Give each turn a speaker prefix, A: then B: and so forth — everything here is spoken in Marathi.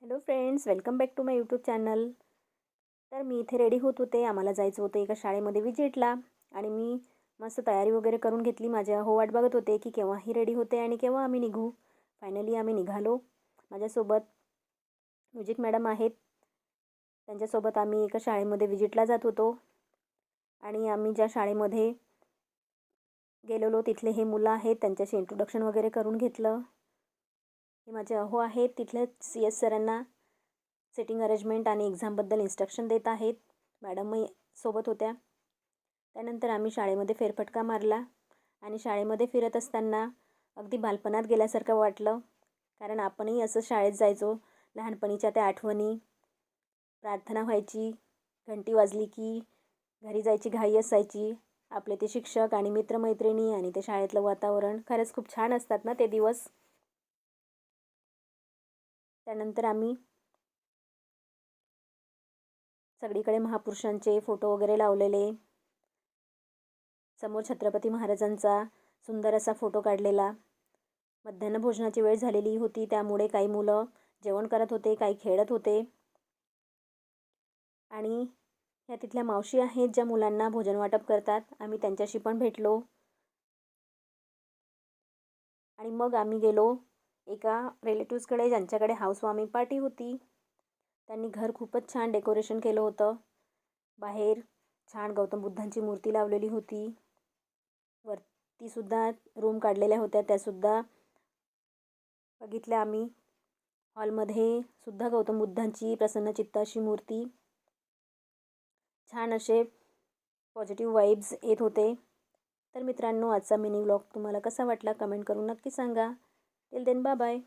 A: Hello friends, welcome back to my YouTube channel. तर मी इथे रेडी होत होते. आम्हाला जायचं होतं एका शाळेमध्ये विजिटला आणि मी मस्त तयारी वगैरे करून घेतली. माझ्या वाट बघत होते की केव्हा ही रेडी होते आणि केव्हा आम्ही निघू. फायनली आम्ही निघालो. माझ्यासोबत म्युझिक मॅडम आहेत. त्यांच्यासोबत आम्ही एका शाळेमध्ये विजिटला जात होतो आणि आम्ही ज्या शाळेमध्ये गेलेलो तिथले हे मुलं आहेत. त्यांच्याशी इंट्रोडक्शन वगैरे करून घेतलं. हे माझे आहेत. तिथल्या CS सरांना सिटिंग अरेंजमेंट आणि एक्झामबद्दल इन्स्ट्रक्शन देत आहेत. मॅडमही सोबत होत्या. त्यानंतर आम्ही शाळेमध्ये फेरफटका मारला आणि शाळेमध्ये फिरत असताना अगदी बालपणात गेल्यासारखं वाटलं. कारण आपणही असं शाळेत जायचो. लहानपणीच्या त्या आठवणी, प्रार्थना व्हायची, घंटी वाजली की घरी जायची घाई असायची. आपले ते शिक्षक आणि मित्रमैत्रिणी आणि ते शाळेतलं वातावरण खरंच खूप छान असतात ना ते दिवस. त्यानंतर आम्ही सगळीकडे महापुरुषांचे फोटो वगैरे लावलेले. समोर छत्रपती महाराजांचा सुंदर असा फोटो काढलेला. मध्यान्ह भोजनाची वेळ झालेली होती, त्यामुळे काही मुलं जेवण करत होते, काही खेळत होते. आणि ह्या तिथल्या मावशी आहेत ज्या मुलांना भोजन वाटप करतात. आम्ही त्यांच्याशी पण भेटलो. आणि मग आम्ही गेलो एका रिलेटिव्सकडे ज्यांच्याकडे हाऊसवार्मिंग पार्टी होती. त्यांनी घर खूपच छान डेकोरेशन केलं होतं. बाहेर छान गौतम बुद्धांची मूर्ती लावलेली होती. वरतीसुद्धा रूम काढलेल्या होत्या, त्यासुद्धा बघितल्या आम्ही. हॉलमध्ये सुद्धा गौतम बुद्धांची प्रसन्नचित्त अशी मूर्ती. छान असे पॉझिटिव्ह वाइब्स येत होते. तर मित्रांनो, आजचा मिनी व्लॉग तुम्हाला कसा वाटला कमेंट करून नक्की सांगा. Till then bye bye.